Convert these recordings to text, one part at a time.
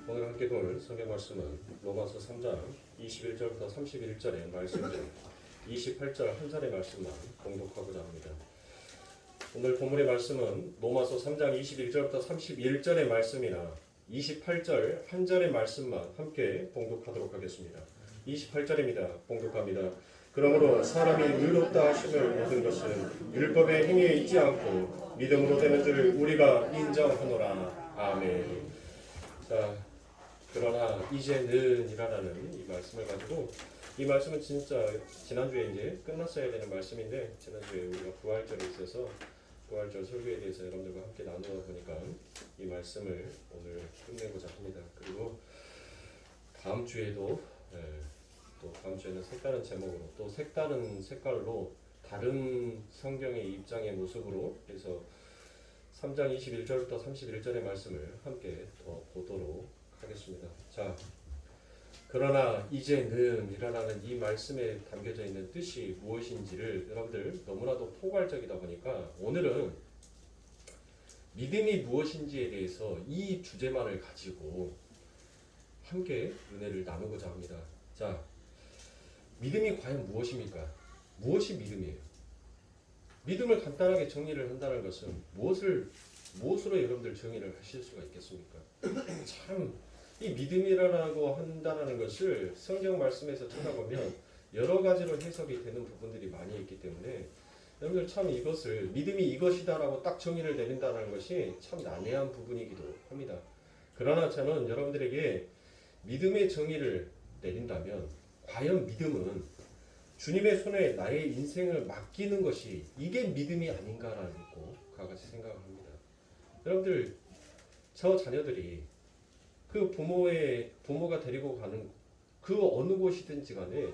오늘 함께 볼 성경 말씀은 로마서 3장 21절부터 31절의 말씀 중 28절 한 절의 말씀만 공독하고자 합니다. 오늘 본문의 말씀은 로마서 3장 21절부터 31절의 말씀이나 28절 한 절의 말씀만 함께 봉독하도록 하겠습니다. 28절입니다. 봉독합니다. 그러므로 사람이 의롭다 하심을 얻은 것은 율법의 행위에 있지 않고 믿음으로 되는 줄 우리가 인정하노라. 아멘. 자, 그러나 이제는 이라는 이 말씀을 가지고, 이 말씀은 진짜 지난주에 이제 끝났어야 되는 말씀인데, 지난주에 우리가 부활절에 있어서 부활절 설교에 대해서 여러분들과 함께 나누다 보니까 이 말씀을 오늘 끝내고자 합니다. 그리고 다음 주에도 또 다음 주에는 색다른 제목으로, 또 색다른 색깔로 다른 성경의 입장의 모습으로 해서 3장 21절부터 31절의 말씀을 함께 더 보도록 하겠습니다. 자, 그러나 이제는 이라는 이 말씀에 담겨져 있는 뜻이 무엇인지를 여러분들 너무나도 포괄적이다 보니까 오늘은 믿음이 무엇인지에 대해서 이 주제만을 가지고 함께 은혜를 나누고자 합니다. 자, 믿음이 과연 무엇입니까? 무엇이 믿음이에요? 믿음을 간단하게 정리를 한다는 것은 무엇으로 여러분들 정의를 하실 수가 있겠습니까? 참, 이 믿음이라고 한다는 것을 성경 말씀에서 찾아보면 여러 가지로 해석이 되는 부분들이 많이 있기 때문에 여러분들 참 이것을 믿음이 이것이다라고 딱 정의를 내린다는 것이 참 난해한 부분이기도 합니다. 그러나 저는 여러분들에게 믿음의 정의를 내린다면 과연 믿음은 주님의 손에 나의 인생을 맡기는 것이 이게 믿음이 아닌가라고 같이 생각을 합니다. 여러분들, 저 자녀들이 그 부모가 데리고 가는 그 어느 곳이든지 간에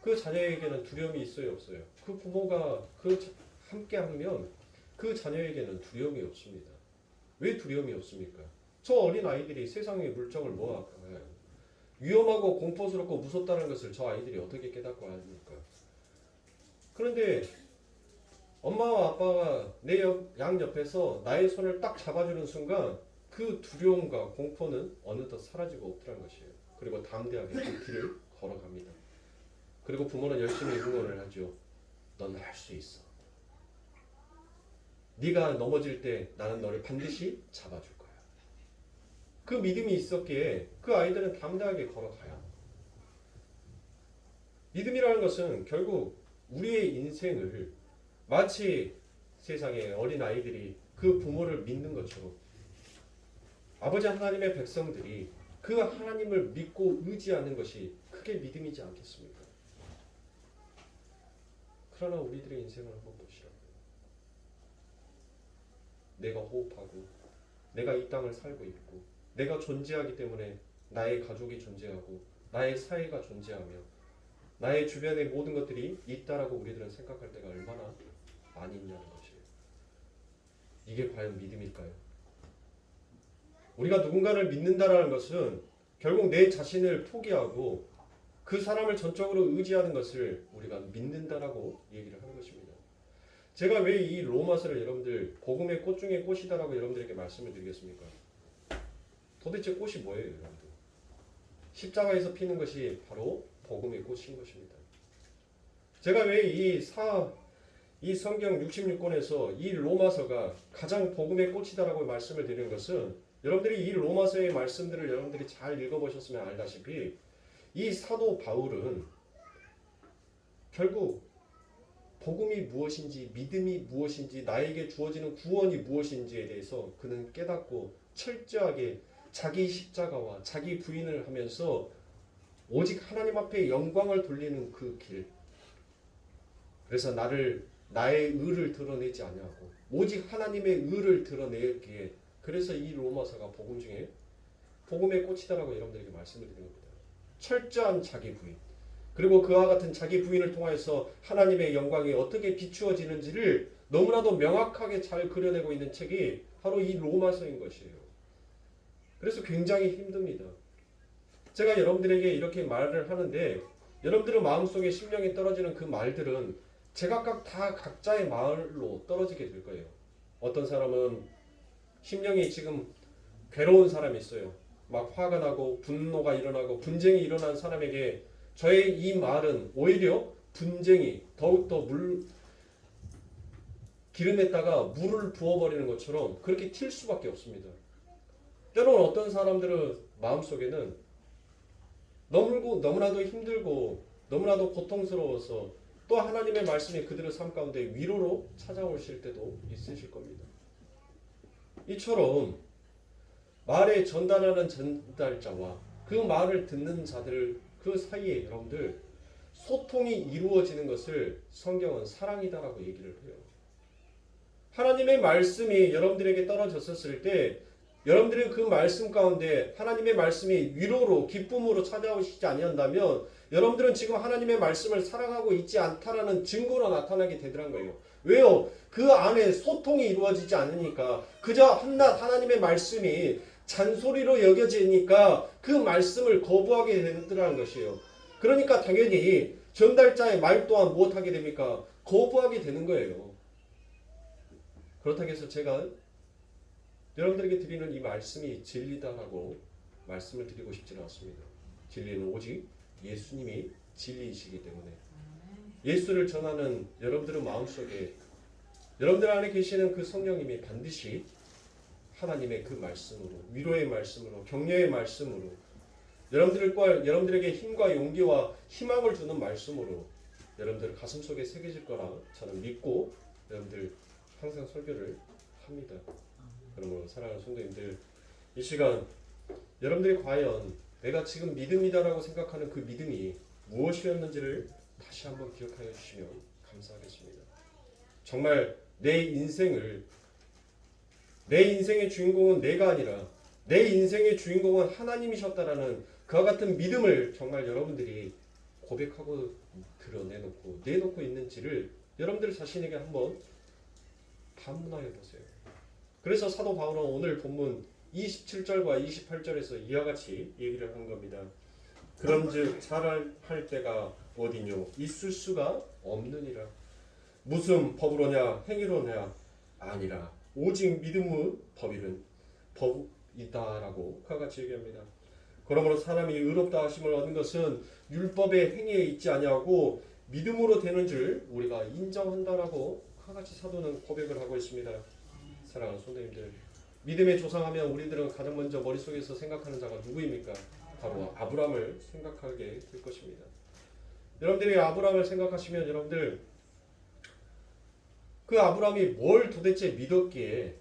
그 자녀에게는 두려움이 있어요, 없어요? 그 부모가 함께 하면 그 자녀에게는 두려움이 없습니다. 왜 두려움이 없습니까? 저 어린 아이들이 세상의 물정을 위험하고 공포스럽고 무섭다는 것을 저 아이들이 어떻게 깨닫고 합니까? 그런데 엄마와 아빠가 내 양 옆에서 나의 손을 딱 잡아주는 순간 그 두려움과 공포는 어느덧 사라지고 없더란 것이에요. 그리고 담대하게 그 길을 걸어갑니다. 그리고 부모는 열심히 응원을 하죠. 넌 할 수 있어. 네가 넘어질 때 나는 너를 반드시 잡아줄 거야. 그 믿음이 있었기에 그 아이들은 담대하게 걸어가요. 믿음이라는 것은 결국 우리의 인생을 마치 세상의 어린 아이들이 그 부모를 믿는 것처럼 아버지 하나님의 백성들이 그 하나님을 믿고 의지하는 것이 그게 믿음이지 않겠습니까? 그러나 우리들의 인생을 한번 보시라고요. 내가 호흡하고 내가 이 땅을 살고 있고 내가 존재하기 때문에 나의 가족이 존재하고 나의 사회가 존재하며 나의 주변의 모든 것들이 있다라고 우리들은 생각할 때가 얼마나 많이 있냐는 것이에요. 이게 과연 믿음일까요? 우리가 누군가를 믿는다라는 것은 결국 내 자신을 포기하고 그 사람을 전적으로 의지하는 것을 우리가 믿는다라고 얘기를 하는 것입니다. 제가 왜 이 로마서를 여러분들 복음의 꽃 중에 꽃이다라고 여러분들에게 말씀을 드리겠습니까? 도대체 꽃이 뭐예요, 여러분들? 십자가에서 피는 것이 바로 복음의 꽃인 것입니다. 제가 왜 이 성경 66권에서 이 로마서가 가장 복음의 꽃이다라고 말씀을 드리는 것은 여러분들이 이 로마서의 말씀들을 여러분들이 잘 읽어보셨으면 알다시피 이 사도 바울은 결국 복음이 무엇인지 믿음이 무엇인지 나에게 주어지는 구원이 무엇인지에 대해서 그는 깨닫고 철저하게 자기 십자가와 자기 부인을 하면서 오직 하나님 앞에 영광을 돌리는 그 길, 그래서 나의 의를 드러내지 아니하고 오직 하나님의 의를 드러내기에 그래서 이 로마서가 복음 중에 복음의 꽃이다라고 여러분들에게 말씀을 드리는 겁니다. 철저한 자기 부인, 그리고 그와 같은 자기 부인을 통해서 하나님의 영광이 어떻게 비추어지는지를 너무나도 명확하게 잘 그려내고 있는 책이 바로 이 로마서인 것이에요. 그래서 굉장히 힘듭니다. 제가 여러분들에게 이렇게 말을 하는데 여러분들의 마음속에 심령이 떨어지는 그 말들은 제각각 다 각자의 마을로 떨어지게 될 거예요. 어떤 사람은 심령이 지금 괴로운 사람이 있어요. 막 화가 나고 분노가 일어나고 분쟁이 일어난 사람에게 저의 이 말은 오히려 분쟁이 더욱더 기름에다가 물을 부어버리는 것처럼 그렇게 튈 수밖에 없습니다. 때로는 어떤 사람들은 마음속에는 너무나도 힘들고 너무나도 고통스러워서 또 하나님의 말씀이 그들의 삶 가운데 위로로 찾아오실 때도 있으실 겁니다. 이처럼 말에 전달하는 전달자와 그 말을 듣는 자들 그 사이에 여러분들 소통이 이루어지는 것을 성경은 사랑이다라고 얘기를 해요. 하나님의 말씀이 여러분들에게 떨어졌었을 때 여러분들이 그 말씀 가운데 하나님의 말씀이 위로로 기쁨으로 찾아오시지 아니한다면 여러분들은 지금 하나님의 말씀을 사랑하고 있지 않다라는 증거로 나타나게 되더란 거예요. 왜요? 그 안에 소통이 이루어지지 않으니까 그저 한낱 하나님의 말씀이 잔소리로 여겨지니까 그 말씀을 거부하게 되더라는 것이에요. 그러니까 당연히 전달자의 말 또한 무엇하게 됩니까? 거부하게 되는 거예요. 그렇다고 해서 제가 여러분들에게 드리는 이 말씀이 진리다라고 말씀을 드리고 싶지는 않습니다. 진리는 오직 예수님이 진리이시기 때문에 예수를 전하는 여러분들의 마음속에 여러분들 안에 계시는 그 성령님이 반드시 하나님의 그 말씀으로 위로의 말씀으로 격려의 말씀으로 여러분들에게 힘과 용기와 희망을 주는 말씀으로 여러분들 가슴속에 새겨질 거라 저는 믿고 여러분들 항상 설교를 합니다. 그러므로 사랑하는 성도님들 이 시간 여러분들이 과연 내가 지금 믿음이다라고 생각하는 그 믿음이 무엇이었는지를 다시 한번 기억하여 주시면 감사하겠습니다. 정말 내 인생의 주인공은 내가 아니라 내 인생의 주인공은 하나님이셨다라는 그와 같은 믿음을 정말 여러분들이 고백하고 내놓고 있는지를 여러분들 자신에게 한번 반문하여 보세요. 그래서 사도 바울은 오늘 본문 27절과 28절에서 이와 같이 얘기를 한 겁니다. 그런즉 잘할 때가 어디뇨? 있을 수가 없느니라. 무슨 법으로냐? 행위로냐? 아니라 오직 믿음의 법이다라고 그와 같이 얘기합니다. 그러므로 사람이 의롭다 하심을 얻는 것은 율법의 행위에 있지 아니하고 믿음으로 되는 줄 우리가 인정한다라고 그와 같이 사도는 고백을 하고 있습니다. 사랑하는 성도님들, 믿음의 조상하면 우리들은 가장 먼저 머릿속에서 생각하는 자가 누구입니까? 바로 아브라함을 생각하게 될 것입니다. 여러분들이 아브라함을 생각하시면 여러분들 그 아브라함이 뭘 도대체 믿었기에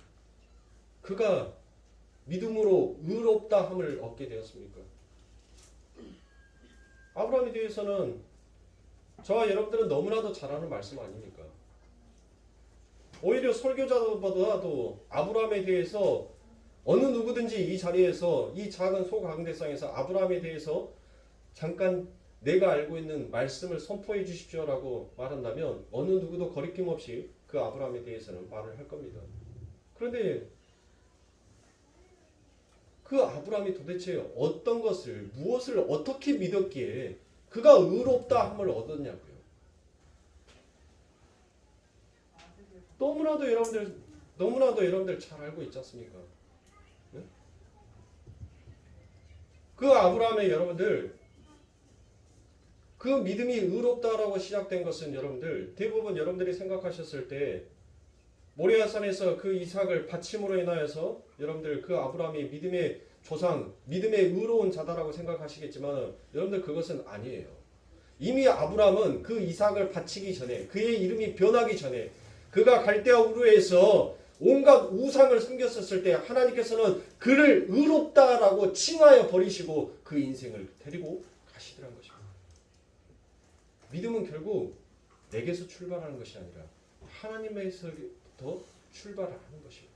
그가 믿음으로 의롭다함을 얻게 되었습니까? 아브라함에 대해서는 저와 여러분들은 너무나도 잘 아는 말씀 아닙니까? 오히려 설교자보다도 아브라함에 대해서 어느 누구든지 이 자리에서 이 작은 소강대상에서 아브라함에 대해서 잠깐 내가 알고 있는 말씀을 선포해 주십시오라고 말한다면 어느 누구도 거리낌 없이 그 아브라함에 대해서는 말을 할 겁니다. 그런데 그 아브라함이 도대체 어떤 것을 무엇을 어떻게 믿었기에 그가 의롭다함을 얻었냐고요. 너무나도 여러분들 잘 알고 있지 않습니까? 네? 그 아브라함의 여러분들 그 믿음이 의롭다라고 시작된 것은 여러분들 대부분 여러분들이 생각하셨을 때 모리아산에서 그 이삭을 바침으로 인하여서 여러분들 그 아브라함이 믿음의 조상, 믿음의 의로운 자다라고 생각하시겠지만 여러분들 그것은 아니에요. 이미 아브라함은 그 이삭을 바치기 전에 그의 이름이 변하기 전에 그가 갈대아 우르에서 온갖 우상을 섬겼었을 때 하나님께서는 그를 의롭다라고 칭하여 버리시고 그 인생을 데리고 가시더란 것입니다. 믿음은 결국 내게서 출발하는 것이 아니라 하나님에서부터 출발하는 것입니다.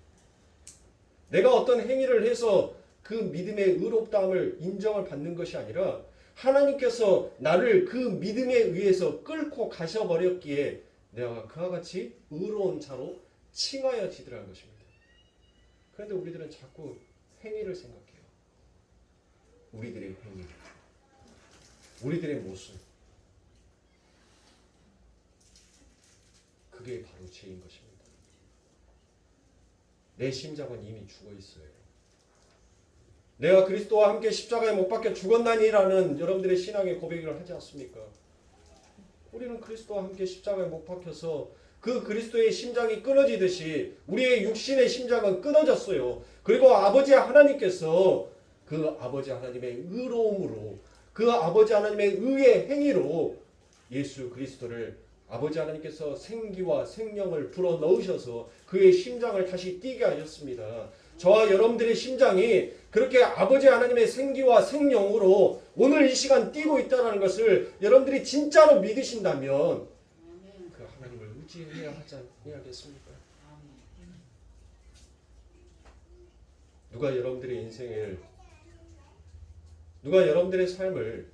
내가 어떤 행위를 해서 그 믿음의 의롭다함을 인정을 받는 것이 아니라 하나님께서 나를 그 믿음에 의해서 끌고 가셔버렸기에 내가 그와 같이 의로운 자로 칭하여지더라는 것입니다. 그런데 우리들은 자꾸 행위를 생각해요. 우리들의 행위, 우리들의 모습. 그게 바로 죄인 것입니다. 내 심장은 이미 죽어 있어요. 내가 그리스도와 함께 십자가에 못 박혀 죽었나니라는 여러분들의 신앙의 고백을 하지 않습니까? 우리는 그리스도와 함께 십자가에 못 박혀서 그 그리스도의 심장이 끊어지듯이 우리의 육신의 심장은 끊어졌어요. 그리고 아버지 하나님께서 그 아버지 하나님의 의로움으로, 그 아버지 하나님의 의의 행위로 예수 그리스도를 아버지 하나님께서 생기와 생명을 불어넣으셔서 그의 심장을 다시 뛰게 하셨습니다. 저와 여러분들의 심장이 그렇게 아버지 하나님의 생기와 생명으로 오늘 이 시간 뛰고 있다는 것을 여러분들이 진짜로 믿으신다면 그 하나님을 의지해야 하지 않겠습니까? 누가 여러분들의 인생을, 누가 여러분들의 삶을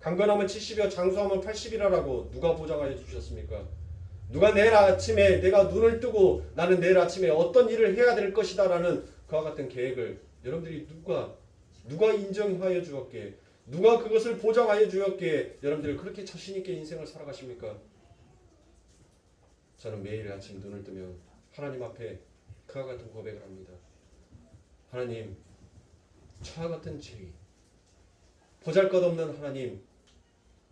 강건하면 70이요 장수하면 80이라고 누가 보장하여 주셨습니까? 누가 내일 아침에 내가 눈을 뜨고 나는 내일 아침에 어떤 일을 해야 될 것이다 라는 그와 같은 계획을 여러분들이 누가 인정하여 주었기에, 누가 그것을 보장하여 주었기에 여러분들이 그렇게 자신 있게 인생을 살아가십니까? 저는 매일 아침 눈을 뜨면 하나님 앞에 그와 같은 고백을 합니다. 하나님, 저와 같은 죄인, 보잘것없는 하나님,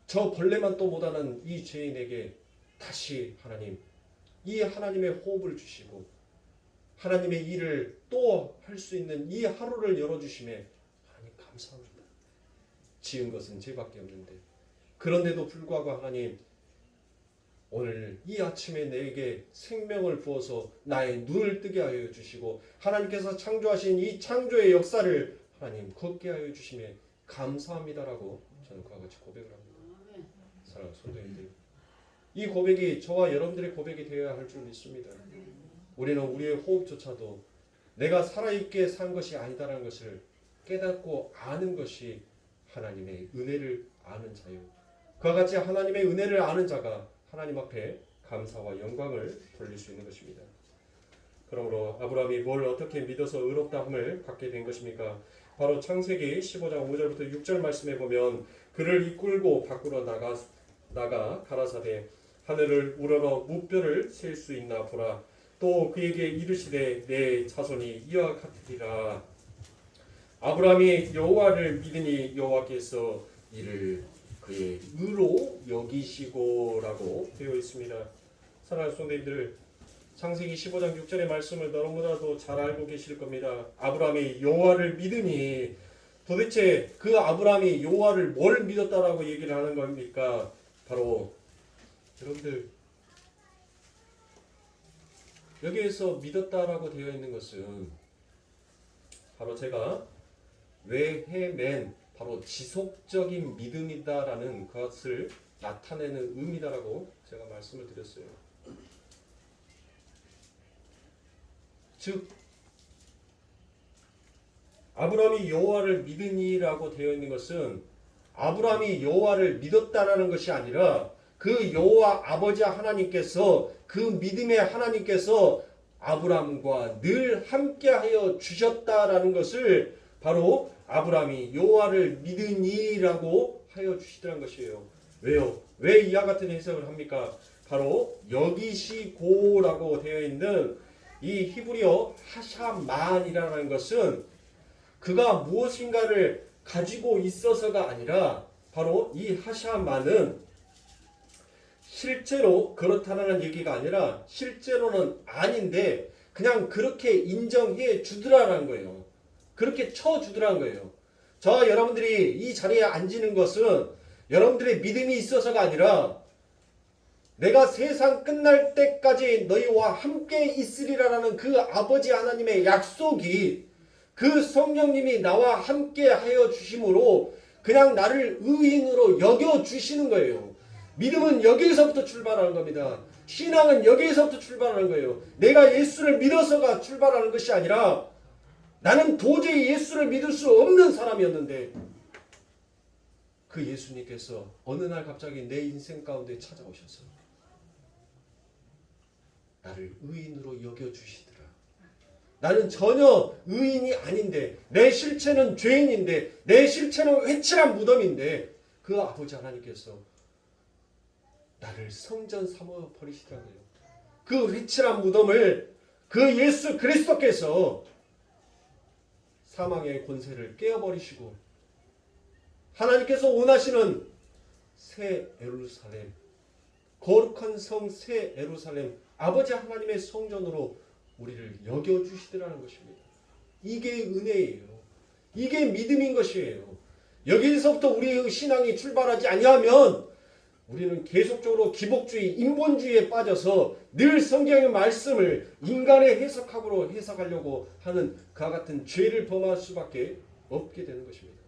저 벌레만 또 못하는 이 죄인에게 다시 하나님, 이 하나님의 호흡을 주시고 하나님의 일을 또 할 수 있는 이 하루를 열어주심에 하나님 감사합니다. 지은 것은 죄밖에 없는데 그런데도 불구하고 하나님, 오늘 이 아침에 내게 생명을 부어서 나의 눈을 뜨게 하여 주시고 하나님께서 창조하신 이 창조의 역사를 하나님 걷게 하여 주심에 감사합니다라고 저는 그와 같이 고백을 합니다. 사랑하는 성도님들, 이 고백이 저와 여러분들의 고백이 되어야 할 줄 믿습니다. 우리는 우리의 호흡조차도 내가 살아있게 산 것이 아니다라는 것을 깨닫고 아는 것이 하나님의 은혜를 아는 자요. 그와 같이 하나님의 은혜를 아는 자가 하나님 앞에 감사와 영광을 돌릴 수 있는 것입니다. 그러므로 아브라함이 뭘 어떻게 믿어서 의롭다함을 받게 된 것입니까? 바로 창세기 15장 5절부터 6절 말씀에 보면 그를 이끌고 밖으로 나가 가라사대 하늘을 우러러 무뼈를 셀 수 있나 보라. 또 그에게 이르시되 내 자손이 이와 같으리라. 아브라함이 여호와를 믿으니 여호와께서 이를 그의 의로 여기시고라고 되어 있습니다. 사랑하는 성도님들, 창세기 15장 6절의 말씀을 너무나도 잘 알고 계실 겁니다. 아브라함이 여호와를 믿으니, 도대체 그 아브라함이 여호와를 뭘 믿었다라고 얘기를 하는 겁니까? 바로 여러분들, 여기에서 믿었다라고 되어 있는 것은 바로 제가 외해맨 바로 지속적인 믿음이다라는 것을 나타내는 의미다라고 제가 말씀을 드렸어요. 즉 아브라함이 여호와를 믿으니라고 되어 있는 것은 아브라함이 여호와를 믿었다라는 것이 아니라 그 여호와 아버지 하나님께서, 그 믿음의 하나님께서 아브라함과 늘 함께하여 주셨다라는 것을 바로 아브라함이 여호와를 믿으니라고 하여 주시더란 것이에요. 왜요? 왜 이와 같은 해석을 합니까? 바로 여기시고라고 되어 있는 이 히브리어 하샤만이라는 것은 그가 무엇인가를 가지고 있어서가 아니라 바로 이 하샤만은 실제로 그렇다는 얘기가 아니라 실제로는 아닌데 그냥 그렇게 인정해 주더라는 거예요. 그렇게 쳐주더라는 거예요. 저와 여러분들이 이 자리에 앉는 것은 여러분들의 믿음이 있어서가 아니라 내가 세상 끝날 때까지 너희와 함께 있으리라는 그 아버지 하나님의 약속이, 그 성령님이 나와 함께 하여 주심으로 그냥 나를 의인으로 여겨 주시는 거예요. 믿음은 여기에서부터 출발하는 겁니다. 신앙은 여기에서부터 출발하는 거예요. 내가 예수를 믿어서가 출발하는 것이 아니라 나는 도저히 예수를 믿을 수 없는 사람이었는데 그 예수님께서 어느 날 갑자기 내 인생 가운데 찾아오셔서 나를 의인으로 여겨주시더라. 나는 전혀 의인이 아닌데, 내 실체는 죄인인데, 내 실체는 회칠한 무덤인데 그 아버지 하나님께서 나를 성전 삼아 버리시더라고요. 그 회칠한 무덤을 그 예수 그리스도께서 사망의 권세를 깨어버리시고 하나님께서 원하시는 새 예루살렘, 거룩한 성 새 예루살렘, 아버지 하나님의 성전으로 우리를 여겨주시더라는 것입니다. 이게 은혜예요. 이게 믿음인 것이에요. 여기서부터 우리의 신앙이 출발하지 아니하면 우리는 계속적으로 기복주의, 인본주의에 빠져서 늘 성경의 말씀을 인간의 해석학으로 해석하려고 하는 그와 같은 죄를 범할 수밖에 없게 되는 것입니다.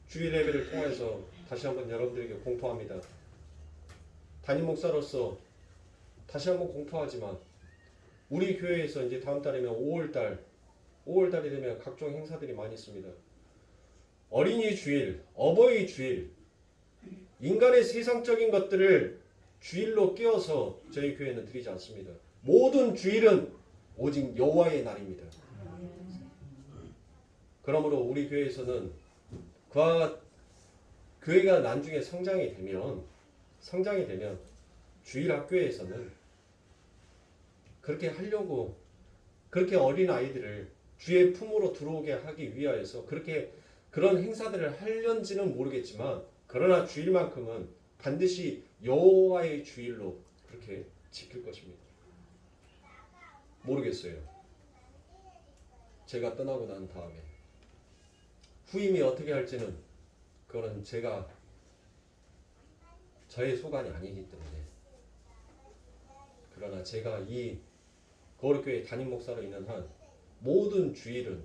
주일 예배를 통해서 다시 한번 여러분들에게 공포합니다. 담임 목사로서 다시 한번 공포하지만 우리 교회에서 이제 다음 달이면 5월달이 되면 각종 행사들이 많이 있습니다. 어린이 주일, 어버이 주일, 인간의 세상적인 것들을 주일로 끼워서 저희 교회는 드리지 않습니다. 모든 주일은 오직 여호와의 날입니다. 그러므로 우리 교회에서는 그와 교회가 나중에 성장이 되면 주일 학교에서는 그렇게 하려고 그렇게 어린 아이들을 주의 품으로 들어오게 하기 위하여서 그런 행사들을 하려는지는 모르겠지만 그러나 주일만큼은 반드시 여호와의 주일로 그렇게 지킬 것입니다. 모르겠어요. 제가 떠나고 난 다음에 후임이 어떻게 할지는 그거는 저의 소관이 아니기 때문에 그러나 제가 이 거룩교회 담임 목사로 있는 한 모든 주일은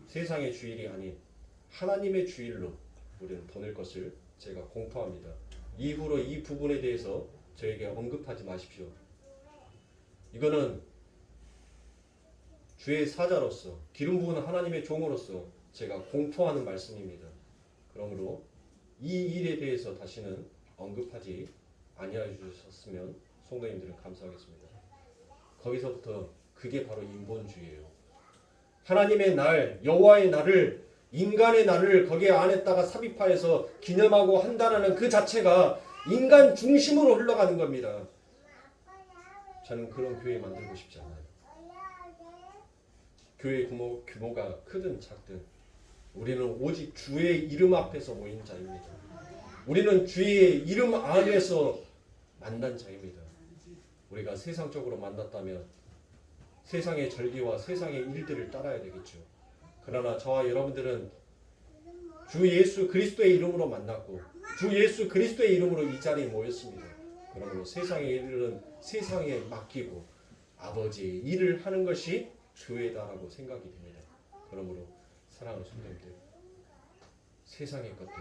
세상의 주일이 아닌 하나님의 주일로 우리는 보낼 것을 제가 공포합니다. 이후로 이 부분에 대해서 저에게 언급하지 마십시오. 이거는 주의 사자로서 기름 부은 하나님의 종으로서 제가 공포하는 말씀입니다. 그러므로 이 일에 대해서 다시는 언급하지 아니하여 주셨으면 성도님들은 감사하겠습니다. 거기서부터 그게 바로 인본주의예요. 하나님의 날, 여호와의 날을 인간의 날을 거기에 안에다가 삽입하여서 기념하고 한다는 그 자체가 인간 중심으로 흘러가는 겁니다. 저는 그런 교회 만들고 싶지 않아요. 교회 규모가 크든 작든 우리는 오직 주의 이름 앞에서 모인 자입니다. 우리는 주의 이름 안에서 만난 자입니다. 우리가 세상적으로 만났다면 세상의 절기와 세상의 일들을 따라야 되겠죠. 그러나 저와 여러분들은 주 예수 그리스도의 이름으로 만났고 주 예수 그리스도의 이름으로 이 자리에 모였습니다. 그러므로 세상의 일은 세상에 맡기고 아버지의 일을 하는 것이 교회다라고 생각이 됩니다. 그러므로 사랑하는 성도님들, 세상의 것들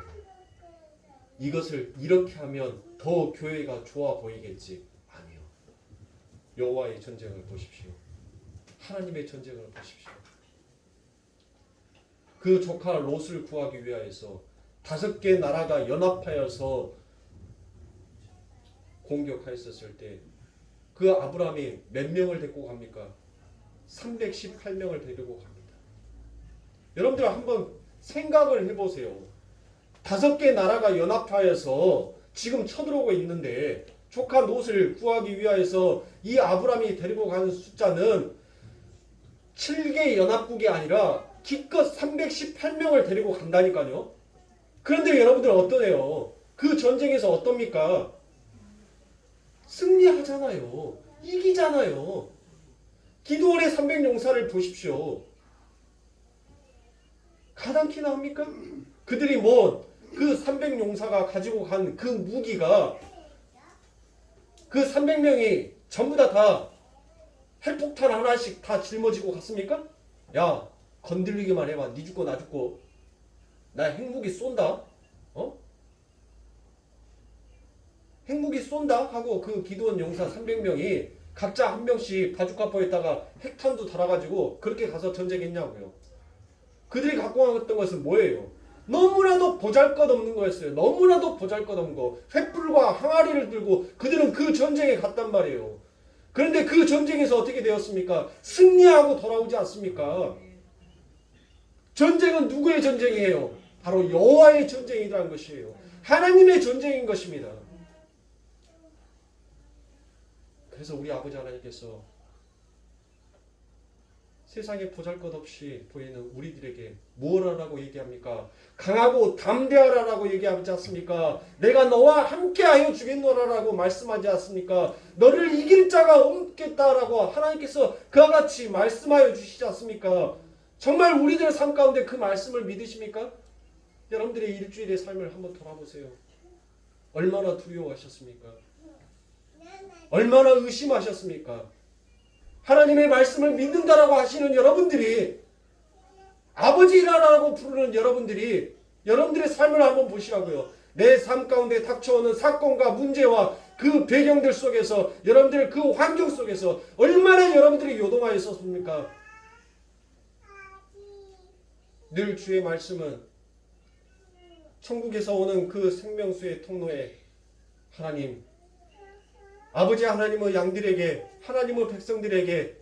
이것을 이렇게 하면 더 교회가 좋아 보이겠지? 아니요. 여호와의 전쟁을 보십시오. 하나님의 전쟁을 보십시오. 그 조카 롯을 구하기 위하여서 5개 나라가 연합하여서 공격하였을 때 그 아브라함이 몇 명을 데리고 갑니까? 318명을 데리고 갑니다. 여러분들 한번 생각을 해보세요. 5개 나라가 연합하여서 지금 쳐들어오고 있는데 조카 롯을 구하기 위하여서 이 아브라함이 데리고 가는 숫자는 7개 연합국이 아니라 기껏 318명을 데리고 간다니까요. 그런데 여러분들 어떠네요? 그 전쟁에서 어떻습니까? 승리하잖아요. 이기잖아요. 기드온의 300용사를 보십시오. 가당키나 합니까? 그들이 그 300용사가 가지고 간 그 무기가 그 300명이 전부 다 핵폭탄 하나씩 다 짊어지고 갔습니까? 야, 건들리기만 해봐. 니 죽고 나 죽고. 나 핵무기 쏜다. 핵무기 쏜다 하고 그 기드온 용사 300명이 각자 한 명씩 바주카포에다가 핵탄도 달아가지고 그렇게 가서 전쟁했냐고요. 그들이 갖고 갔던 것은 뭐예요? 너무나도 보잘것없는 거였어요. 너무나도 보잘것없는 거. 횃불과 항아리를 들고 그들은 그 전쟁에 갔단 말이에요. 그런데 그 전쟁에서 어떻게 되었습니까? 승리하고 돌아오지 않습니까? 전쟁은 누구의 전쟁이에요? 바로 여호와의 전쟁이라는 것이에요. 하나님의 전쟁인 것입니다. 그래서 우리 아버지 하나님께서 세상에 보잘것없이 보이는 우리들에게 뭐라고 얘기합니까? 강하고 담대하라라고 얘기하지 않습니까? 내가 너와 함께하여 주겠노라라고 말씀하지 않습니까? 너를 이길 자가 없겠다라고 하나님께서 그와 같이 말씀하여 주시지 않습니까? 정말 우리들의 삶 가운데 그 말씀을 믿으십니까? 여러분들의 일주일의 삶을 한번 돌아보세요. 얼마나 두려워하셨습니까? 얼마나 의심하셨습니까? 하나님의 말씀을 믿는다라고 하시는 여러분들이, 아버지라고 부르는 여러분들이 여러분들의 삶을 한번 보시라고요. 내 삶 가운데 닥쳐오는 사건과 문제와 그 배경들 속에서, 여러분들 그 환경 속에서 얼마나 여러분들이 요동하여 있었습니까? 늘 주의 말씀은 천국에서 오는 그 생명수의 통로에 하나님, 아버지 하나님의 양들에게, 하나님의 백성들에게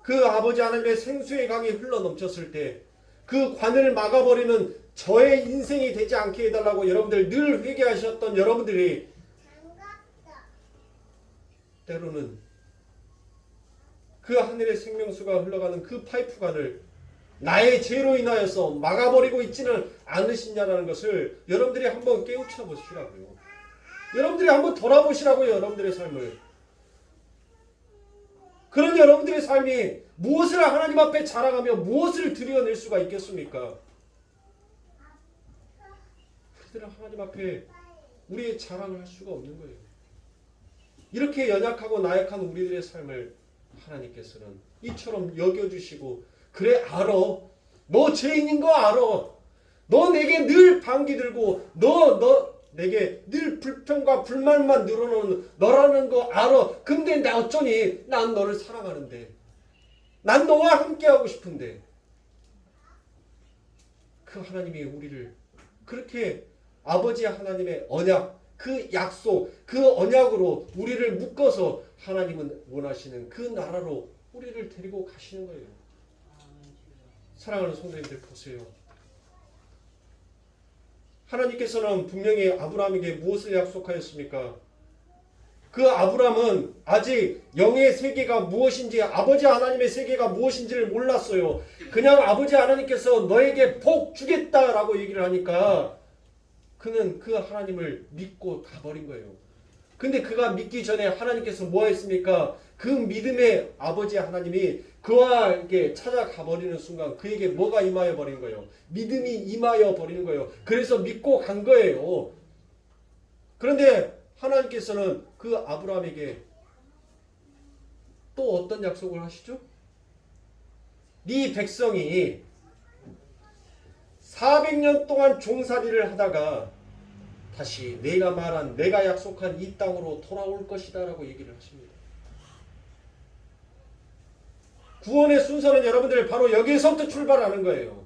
그 아버지 하나님의 생수의 강이 흘러넘쳤을 때 그 관을 막아버리는 저의 인생이 되지 않게 해달라고 여러분들 늘 회개하셨던 여러분들이 때로는 그 하늘의 생명수가 흘러가는 그 파이프관을 나의 죄로 인하여서 막아버리고 있지는 않으시냐라는 것을 여러분들이 한번 깨우쳐 보시라고요. 여러분들이 한번 돌아보시라고요. 여러분들의 삶을. 그런 여러분들의 삶이 무엇을 하나님 앞에 자랑하며 무엇을 드려낼 수가 있겠습니까? 우리들은 하나님 앞에 우리의 자랑을 할 수가 없는 거예요. 이렇게 연약하고 나약한 우리들의 삶을 하나님께서는 이처럼 여겨주시고, 그래 알아. 너 죄인인 거 알아. 너 내게 늘 반기 들고 너 내게 늘 불평과 불만만 늘어놓는 너라는 거 알아. 근데 나 어쩌니? 난 너를 사랑하는데. 난 너와 함께하고 싶은데. 그 하나님이 우리를 그렇게 아버지 하나님의 언약, 그 약속, 그 언약으로 우리를 묶어서 하나님은 원하시는 그 나라로 우리를 데리고 가시는 거예요. 사랑하는 성도님들 보세요. 하나님께서는 분명히 아브라함에게 무엇을 약속하였습니까? 그 아브라함은 아직 영의 세계가 무엇인지, 아버지 하나님의 세계가 무엇인지를 몰랐어요. 그냥 아버지 하나님께서 너에게 복 주겠다라고 얘기를 하니까 그는 그 하나님을 믿고 가버린 거예요. 근데 그가 믿기 전에 하나님께서 뭐 했습니까? 그 믿음의 아버지 하나님이 그와 이렇게 찾아가 버리는 순간 그에게 뭐가 임하여 버린 거예요? 믿음이 임하여 버리는 거예요. 그래서 믿고 간 거예요. 그런데 하나님께서는 그 아브라함에게 또 어떤 약속을 하시죠? 네 백성이 400년 동안 종살이를 하다가 다시 내가 약속한 이 땅으로 돌아올 것이다 라고 얘기를 하십니다. 구원의 순서는 여러분들 바로 여기에서부터 출발하는 거예요.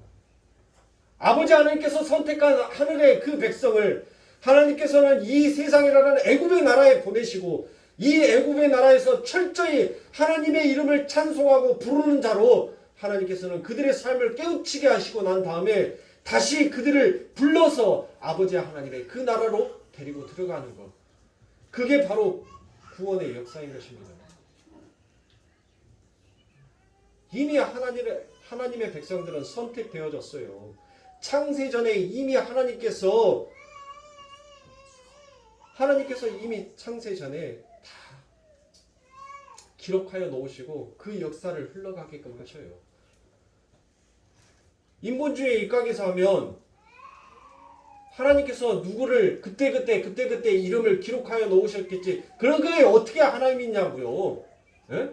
아버지 하나님께서 선택한 하늘의 그 백성을 하나님께서는 이 세상이라는 애굽의 나라에 보내시고, 이 애굽의 나라에서 철저히 하나님의 이름을 찬송하고 부르는 자로 하나님께서는 그들의 삶을 깨우치게 하시고 난 다음에 다시 그들을 불러서 아버지 하나님의 그 나라로 데리고 들어가는 것. 그게 바로 구원의 역사인 것입니다. 이미 하나님의 백성들은 선택되어졌어요. 창세전에 이미 하나님께서 이미 창세전에 다 기록하여 놓으시고 그 역사를 흘러가게끔 하셔요. 인본주의에 입각해서 하면 하나님께서 누구를 그때 이름을 기록하여 놓으셨겠지. 그런 게 어떻게 하나님이냐고요. 예?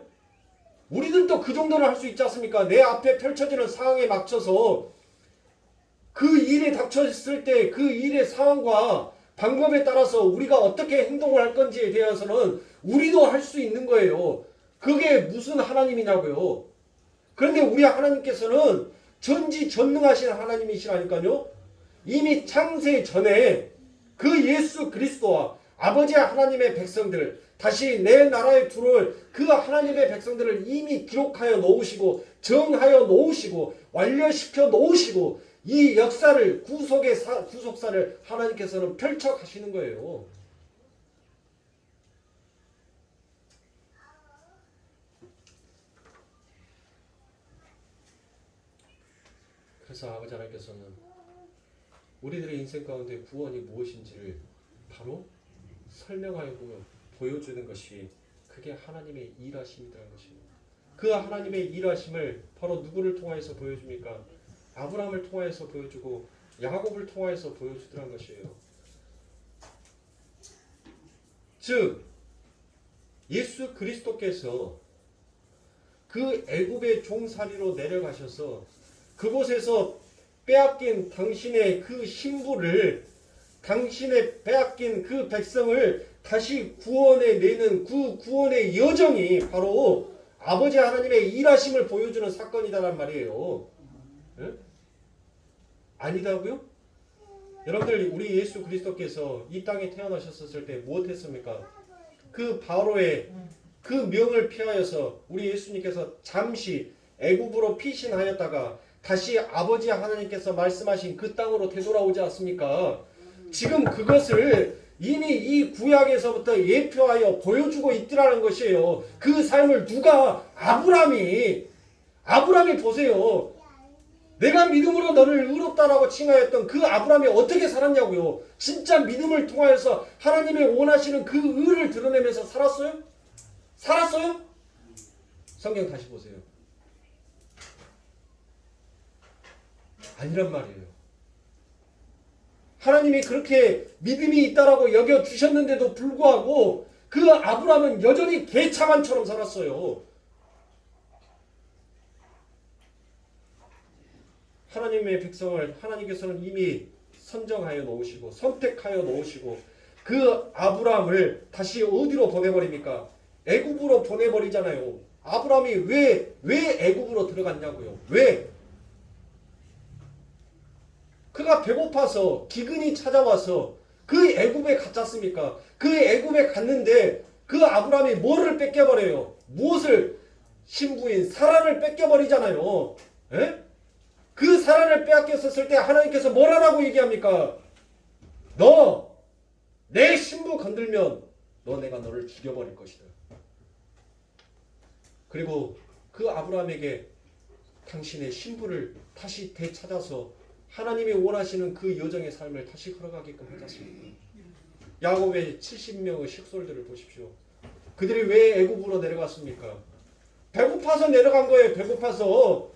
우리들도 그 정도는 할 수 있지 않습니까? 내 앞에 펼쳐지는 상황에 맞춰서 그 일에 닥쳤을 때 그 일의 상황과 방법에 따라서 우리가 어떻게 행동을 할 건지에 대해서는 우리도 할 수 있는 거예요. 그게 무슨 하나님이냐고요. 그런데 우리 하나님께서는 전지전능하신 하나님이시라니까요. 이미 창세 전에 그 예수 그리스도와 아버지 하나님의 백성들, 다시 내 나라에 들어올 그 하나님의 백성들을 이미 기록하여 놓으시고 정하여 놓으시고 완료시켜 놓으시고 이 역사를 구속사를 하나님께서는 펼쳐 가시는 거예요. 그래서 아버지 하나님께서는 우리들의 인생 가운데 구원이 무엇인지를 바로 설명하여 보여주는 것이 그게 하나님의 일하심이라는 것입니다. 그 하나님의 일하심을 바로 누구를 통하여서 보여줍니까? 아브라함을 통하여서 보여주고 야곱을 통하여서 보여주더란 것이에요. 즉 예수 그리스도께서 그 애굽의 종살이로 내려가셔서 그곳에서 빼앗긴 당신의 그 신부를, 당신의 빼앗긴 그 백성을 다시 구원해 내는 그 구원의 여정이 바로 아버지 하나님의 일하심을 보여주는 사건이다란 말이에요. 네? 아니다고요? 여러분들, 우리 예수 그리스도께서 이 땅에 태어나셨을 때 무엇했습니까? 그 바로의 그 명을 피하여서 우리 예수님께서 잠시 애굽으로 피신하였다가 다시 아버지 하나님께서 말씀하신 그 땅으로 되돌아오지 않습니까? 지금 그것을 이미 이 구약에서부터 예표하여 보여주고 있더라는 것이에요. 그 삶을 누가? 아브라함이 보세요. 내가 믿음으로 너를 의롭다라고 칭하였던 그 아브라함이 어떻게 살았냐고요. 진짜 믿음을 통하여서 하나님이 원하시는 그 의를 드러내면서 살았어요? 살았어요? 성경 다시 보세요. 아니란 말이에요. 하나님이 그렇게 믿음이 있다라고 여겨주셨는데도 불구하고 그 아브라함은 여전히 개차반처럼 살았어요. 하나님의 백성을 하나님께서는 이미 선정하여 놓으시고 선택하여 놓으시고 그 아브라함을 다시 어디로 보내버립니까? 애굽으로 보내버리잖아요. 아브라함이 왜 애굽으로 들어갔냐고요. 왜? 그가 배고파서 기근이 찾아와서 그 애굽에 갔잖습니까? 그 애굽에 갔는데 그 아브라함이 뭐를 뺏겨버려요? 무엇을? 신부인 사라를 뺏겨버리잖아요. 에? 그 사라를 빼앗겼었을 때 하나님께서 뭐라고 얘기합니까? 너 내 신부 건들면 내가 너를 죽여버릴 것이다. 그리고 그 아브라함에게 당신의 신부를 다시 되찾아서 하나님이 원하시는 그 여정의 삶을 다시 걸어가게끔 하셨습니다. 야곱의 70명의 식솔들을 보십시오. 그들이 왜 애굽으로 내려갔습니까? 배고파서 내려간 거예요. 배고파서.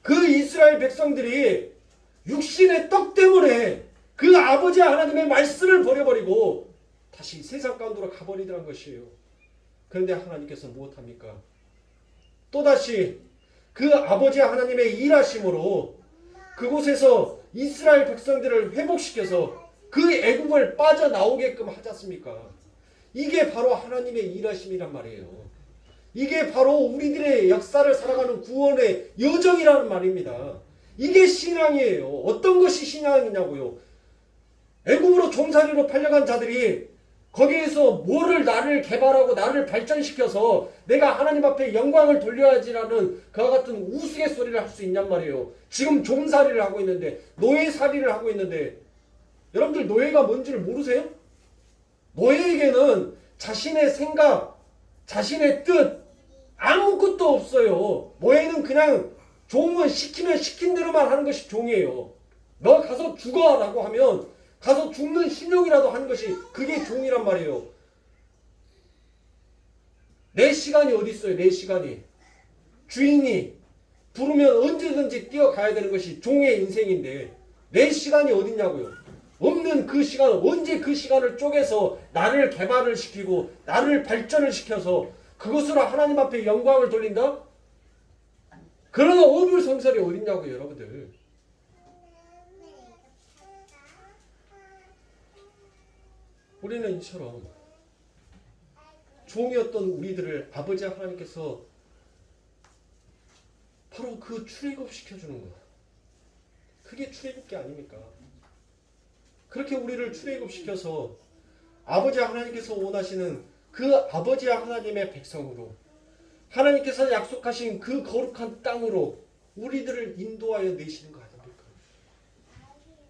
그 이스라엘 백성들이 육신의 떡 때문에 그 아버지 하나님의 말씀을 버려버리고 다시 세상 가운데로 가버리더란 것이에요. 그런데 하나님께서 무엇합니까? 또다시 그 아버지 하나님의 일하심으로 그곳에서 이스라엘 백성들을 회복시켜서 그 애국을 빠져나오게끔 하지 않습니까? 이게 바로 하나님의 일하심이란 말이에요. 이게 바로 우리들의 역사를 살아가는 구원의 여정이라는 말입니다. 이게 신앙이에요. 어떤 것이 신앙이냐고요. 애국으로 종살이로 팔려간 자들이 거기에서 뭐를 나를 개발하고 나를 발전시켜서 내가 하나님 앞에 영광을 돌려야지라는 그와 같은 우스갯소리를 할 수 있냔 말이에요. 지금 종살이를 하고 있는데, 노예살이를 하고 있는데, 여러분들 노예가 뭔지를 모르세요? 노예에게는 자신의 생각, 자신의 뜻 아무것도 없어요. 노예는 그냥 종은 시키면 시킨 대로만 하는 것이 종이에요. 너 가서 죽어 라고 하면 가서 죽는 신용이라도 하는 것이 그게 종이란 말이에요. 내 시간이 어디 있어요? 내 시간이. 주인이 부르면 언제든지 뛰어가야 되는 것이 종의 인생인데 내 시간이 어딨냐고요. 없는 그 시간, 언제 그 시간을 쪼개서 나를 개발을 시키고 나를 발전을 시켜서 그것으로 하나님 앞에 영광을 돌린다? 그런 어불성설이 어딨냐고요, 여러분들. 우리는 이처럼 종이었던 우리들을 아버지 하나님께서 바로 그 출애굽시켜주는 것. 그게 출애굽기 아닙니까? 그렇게 우리를 출애굽시켜서 아버지 하나님께서 원하시는 그 아버지 하나님의 백성으로 하나님께서 약속하신 그 거룩한 땅으로 우리들을 인도하여 내시는 거 아닙니까?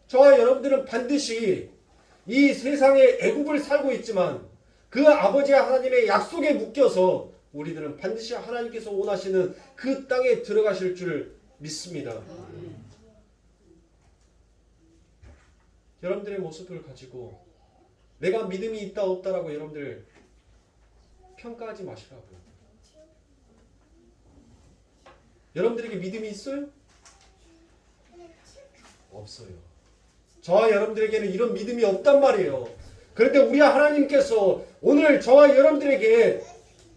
저와 여러분들은 반드시 이 세상에 애굽을 살고 있지만 그 아버지 하나님의 약속에 묶여서 우리들은 반드시 하나님께서 원하시는 그 땅에 들어가실 줄 믿습니다. 여러분들의 모습을 가지고 내가 믿음이 있다 없다라고 여러분들 평가하지 마시라고요. 여러분들에게 믿음이 있어요? 없어요. 저와 여러분들에게는 이런 믿음이 없단 말이에요. 그런데 우리 하나님께서 오늘 저와 여러분들에게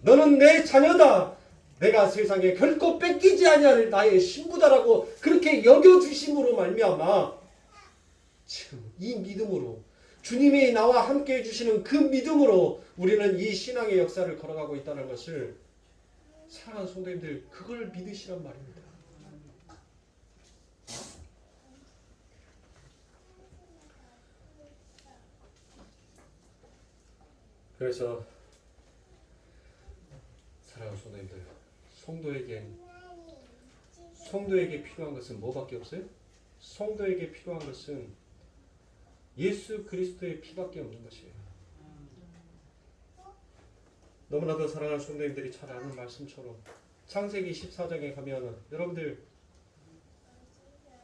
너는 내 자녀다. 내가 세상에 결코 뺏기지 아니할 나의 신부다라고 그렇게 여겨주심으로 말미암아 지금 이 믿음으로 주님이 나와 함께 해주시는 그 믿음으로 우리는 이 신앙의 역사를 걸어가고 있다는 것을 사랑하는 성도님들 그걸 믿으시란 말입니다. 그래서 사랑하는 성도님들 성도에게 필요한 것은 뭐밖에 없어요? 성도에게 필요한 것은 예수 그리스도의 피밖에 없는 것이에요. 너무나도 사랑하는 성도님들이 잘 아는 말씀처럼 창세기 14장에 가면 여러분들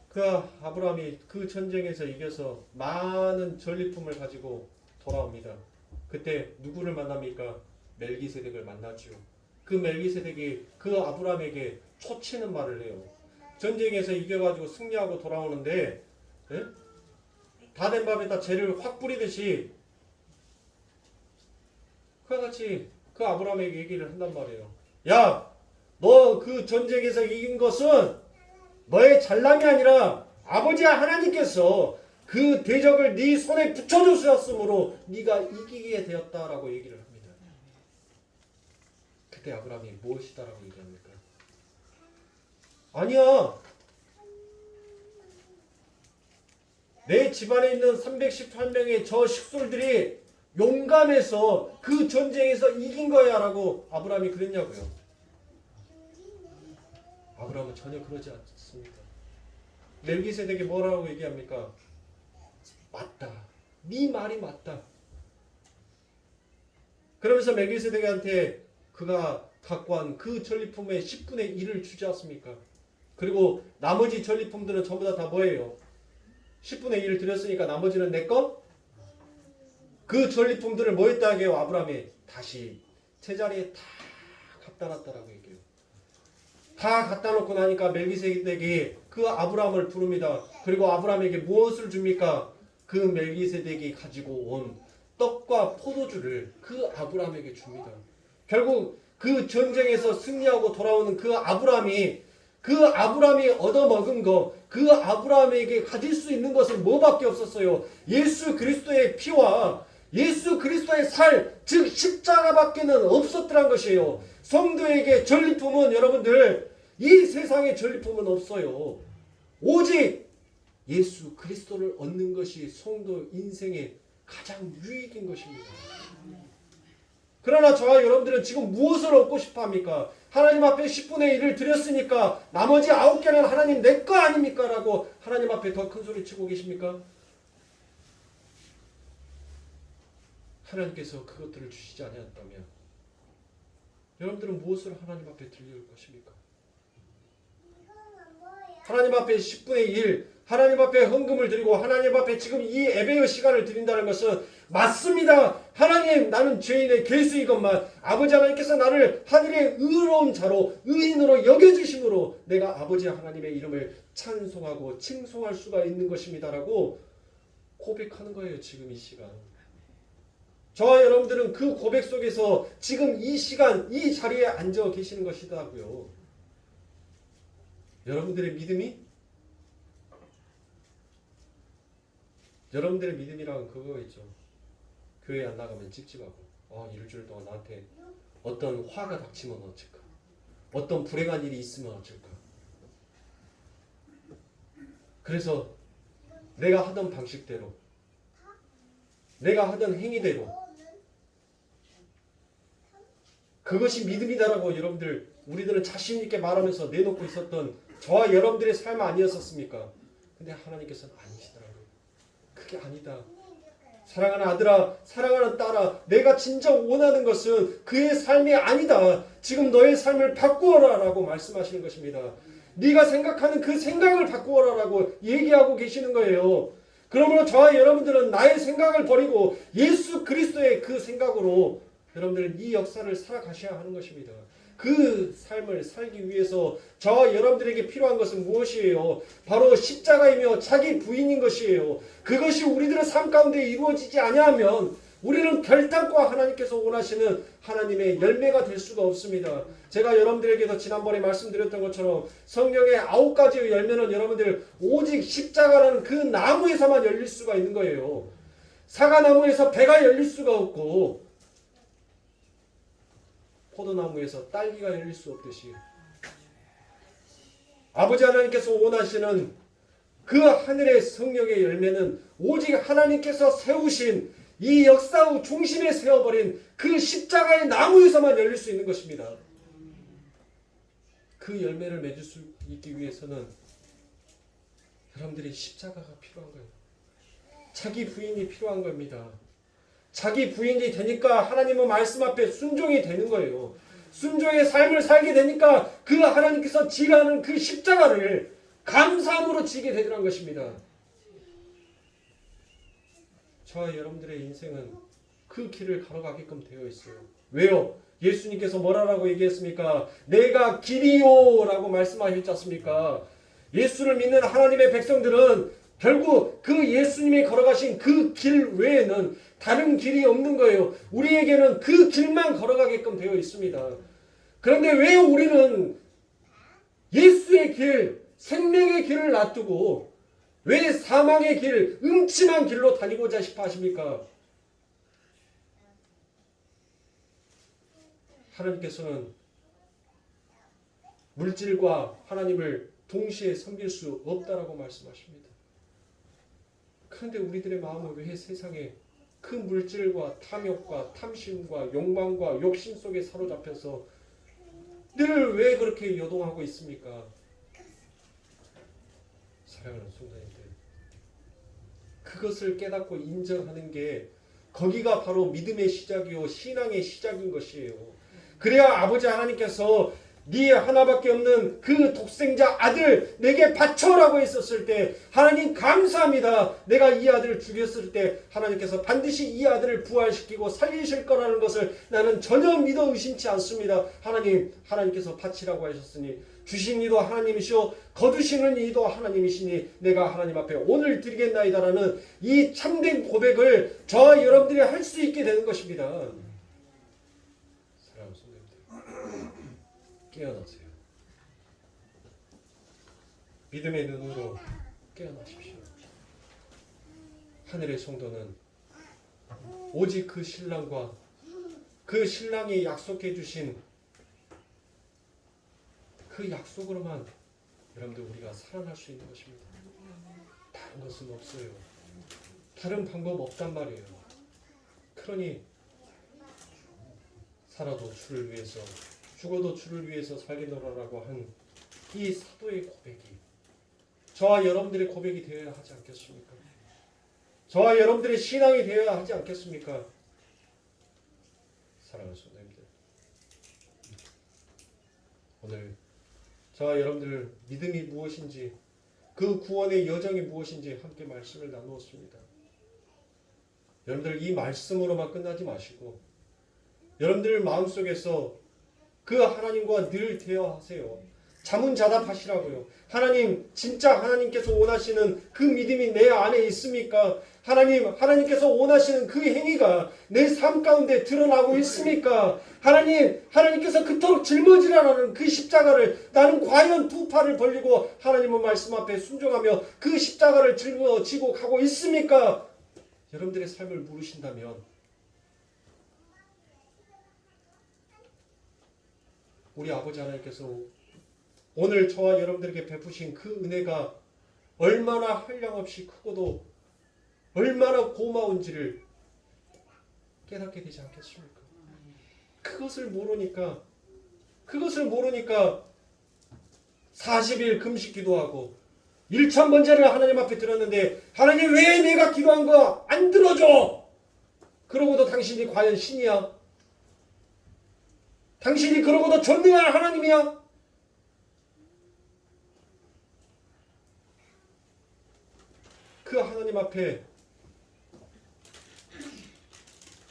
그 아브라함이 그 전쟁에서 이겨서 많은 전리품을 가지고 돌아옵니다. 그때 누구를 만납니까? 멜기세덱을 만나죠. 그 멜기세덱이 그 아브라함에게 초치는 말을 해요. 전쟁에서 이겨가지고 승리하고 돌아오는데 다 된 밥에다 재를 확 뿌리듯이 그와 같이 그 아브라함에게 얘기를 한단 말이에요. 야, 너 그 전쟁에서 이긴 것은 너의 잘남이 아니라 아버지 하나님께서 그 대적을 네 손에 붙여주셨으므로 네가 이기게 되었다라고 얘기를 합니다. 그때 아브라함이 무엇이다라고 얘기합니까? 아니야. 내 집안에 있는 318명의 저 식솔들이 용감해서 그 전쟁에서 이긴 거야 라고 아브라함이 그랬냐고요. 아브라함은 전혀 그러지 않습니다. 멜기세덱이 뭐라고 얘기합니까? 맞다. 네 말이 맞다. 그러면서 멜기세덱한테 그가 갖고 한 그 전리품의 10분의 1을 주지 않습니까? 그리고 나머지 전리품들은 전부 다 뭐예요? 10분의 1을 드렸으니까 나머지는 내 거? 그 전리품들을 뭐 했다 하게요? 아브라함이 다시 제자리에 다 갖다 놨다라고 얘기해요. 다 갖다 놓고 나니까 멜기세덱이 그 아브라함을 부릅니다. 그리고 아브라함에게 무엇을 줍니까? 그 멜기세덱이 가지고 온 떡과 포도주를 그 아브라함에게 줍니다. 결국 그 전쟁에서 승리하고 돌아오는 그 아브라함이 얻어먹은 거, 그 아브라함에게 가질 수 있는 것은 뭐밖에 없었어요? 예수 그리스도의 피와 예수 그리스도의 살, 즉 십자가밖에는 없었더란 것이에요. 성도에게 전리품은 여러분들 이 세상에 전리품은 없어요. 오직 예수 그리스도를 얻는 것이 성도 인생의 가장 유익인 것입니다. 그러나 저와 여러분들은 지금 무엇을 얻고 싶어 합니까? 하나님 앞에 10분의 1을 드렸으니까 나머지 9개는 하나님 내 거 아닙니까? 라고 하나님 앞에 더 큰 소리 치고 계십니까? 하나님께서 그것들을 주시지 아니었다면 여러분들은 무엇을 하나님 앞에 드릴 것입니까? 하나님 앞에 10분의 1, 하나님 앞에 헌금을 드리고 하나님 앞에 지금 이 예배의 시간을 드린다는 것은 맞습니다. 하나님, 나는 죄인의 괴수이건만 아버지 하나님께서 나를 하늘의 의로운 자로 의인으로 여겨주심으로 내가 아버지 하나님의 이름을 찬송하고 칭송할 수가 있는 것입니다라고 고백하는 거예요. 지금 이 시간. 저와 여러분들은 그 고백 속에서 지금 이 시간 이 자리에 앉아 계시는 것이다고요. 여러분들의 믿음이란 그거겠죠. 교회 안 나가면 찝찝하고 일주일 동안 나한테 어떤 화가 닥치면 어쩔까? 어떤 불행한 일이 있으면 어쩔까? 그래서 내가 하던 방식대로 내가 하던 행위대로 그것이 믿음이다라고 여러분들 우리들은 자신 있게 말하면서 내놓고 있었던 저와 여러분들의 삶 아니었었습니까? 근데 하나님께서는 아니시더라고요. 그게 아니다. 사랑하는 아들아, 사랑하는 딸아, 내가 진짜 원하는 것은 그의 삶이 아니다. 지금 너의 삶을 바꾸어라 라고 말씀하시는 것입니다. 네가 생각하는 그 생각을 바꾸어라 라고 얘기하고 계시는 거예요. 그러므로 저와 여러분들은 나의 생각을 버리고 예수 그리스도의 그 생각으로 여러분들은 이 역사를 살아가셔야 하는 것입니다. 그 삶을 살기 위해서 저와 여러분들에게 필요한 것은 무엇이에요? 바로 십자가이며 자기 부인인 것이에요. 그것이 우리들의 삶 가운데 이루어지지 아니하면 우리는 결단코 하나님께서 원하시는 하나님의 열매가 될 수가 없습니다. 제가 여러분들에게도 지난번에 말씀드렸던 것처럼 성령의 9가지의 열매는 여러분들 오직 십자가라는 그 나무에서만 열릴 수가 있는 거예요. 사과나무에서 배가 열릴 수가 없고 포도나무에서 딸기가 열릴 수 없듯이 아버지 하나님께서 원하시는 그 하늘의 성령의 열매는 오직 하나님께서 세우신 이 역사의 중심에 세워버린 그 십자가의 나무에서만 열릴 수 있는 것입니다. 그 열매를 맺을 수 있기 위해서는 여러분들이 십자가가 필요한 거예요. 자기 부인이 필요한 겁니다. 자기 부인이 되니까 하나님의 말씀 앞에 순종이 되는 거예요. 순종의 삶을 살게 되니까 그 하나님께서 지라는 그 십자가를 감사함으로 지게 되더란 것입니다. 저와 여러분들의 인생은 그 길을 걸어가게끔 되어 있어요. 왜요? 예수님께서 뭐라고 얘기했습니까? 내가 길이요 라고 말씀하셨지 않습니까? 예수를 믿는 하나님의 백성들은 결국 그 예수님이 걸어가신 그 길 외에는 다른 길이 없는 거예요. 우리에게는 그 길만 걸어가게끔 되어 있습니다. 그런데 왜 우리는 예수의 길, 생명의 길을 놔두고 왜 사망의 길, 음침한 길로 다니고자 싶어 하십니까? 하나님께서는 물질과 하나님을 동시에 섬길 수 없다라고 말씀하십니다. 그런데 우리들의 마음은 왜 세상에 그 물질과 탐욕과 탐심과 욕망과 욕심 속에 사로잡혀서 늘 왜 그렇게 요동하고 있습니까? 사랑하는 성도님들, 그것을 깨닫고 인정하는 게 거기가 바로 믿음의 시작이요 신앙의 시작인 것이에요. 그래야 아버지 하나님께서 네 하나밖에 없는 그 독생자 아들 내게 바쳐라고 했었을 때 하나님 감사합니다. 내가 이 아들을 죽였을 때 하나님께서 반드시 이 아들을 부활시키고 살리실 거라는 것을 나는 전혀 믿어 의심치 않습니다. 하나님께서 바치라고 하셨으니 주신 이도 하나님이시오 거두시는 이도 하나님이시니 내가 하나님 앞에 오늘 드리겠나이다라는 이 참된 고백을 저와 여러분들이 할 수 있게 되는 것입니다. 사랑하는 성도님들, 깨어나세요. 믿음의 눈으로 깨어나십시오. 하늘의 성도는 오직 그 신랑과 그 신랑이 약속해 주신 그 약속으로만 여러분들 우리가 살아날 수 있는 것입니다. 다른 것은 없어요. 다른 방법 없단 말이에요. 그러니 살아도 주를 위해서 죽어도 주를 위해서 살겠노라라고 한 이 사도의 고백이 저와 여러분들의 고백이 되어야 하지 않겠습니까? 저와 여러분들의 신앙이 되어야 하지 않겠습니까? 사랑하는 성도님들, 오늘 저와 여러분들 믿음이 무엇인지 그 구원의 여정이 무엇인지 함께 말씀을 나누었습니다. 여러분들 이 말씀으로만 끝나지 마시고 여러분들 마음속에서 그 하나님과 늘 대화하세요. 자문자답하시라고요. 하나님, 진짜 하나님께서 원하시는 그 믿음이 내 안에 있습니까? 하나님께서 원하시는 그 행위가 내 삶 가운데 드러나고 있습니까? 하나님께서 그토록 짊어지라는 그 십자가를 나는 과연 두 팔을 벌리고 하나님의 말씀 앞에 순종하며 그 십자가를 짊어지고 가고 있습니까? 여러분들의 삶을 물으신다면 우리 아버지 하나님께서 오늘 저와 여러분들에게 베푸신 그 은혜가 얼마나 한량없이 크고도 얼마나 고마운지를 깨닫게 되지 않겠습니까? 그것을 모르니까 40일 금식 기도하고 1,000번째를 하나님 앞에 들었는데 하나님 왜 내가 기도한 거 안 들어줘? 그러고도 당신이 과연 신이야? 당신이 그러고도 전능한 하나님이야? 그 하나님 앞에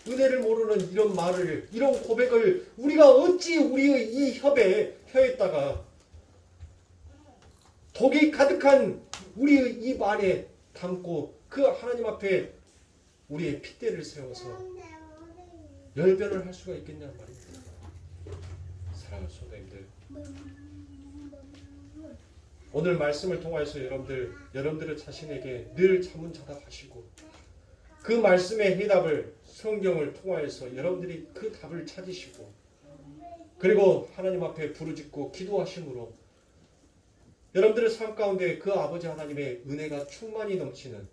은혜를 모르는 이런 말을, 이런 고백을 우리가 어찌 우리의 이 혀에다가 독이 가득한 우리의 입 안에 담고 그 하나님 앞에 우리의 핏대를 세워서 열변을 할 수가 있겠냐 말입니다. 사랑하는 성도님들, 오늘 말씀을 통해서 여러분들의 자신에게 늘 자문자답하시고 그 말씀의 해답을 성경을 통하여서 여러분들이 그 답을 찾으시고 그리고 하나님 앞에 부르짖고 기도하심으로 여러분들의 삶 가운데 그 아버지 하나님의 은혜가 충만히 넘치는,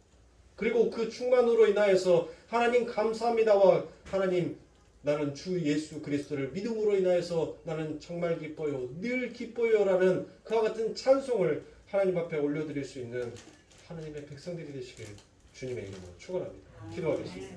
그리고 그 충만으로 인하여서 하나님 감사합니다와 하나님 나는 주 예수 그리스도를 믿음으로 인하여서 나는 정말 기뻐요, 늘 기뻐요 라는 그와 같은 찬송을 하나님 앞에 올려드릴 수 있는 하나님의 백성들이 되시길 주님의 이름으로 축원합니다. 기도하겠습니다.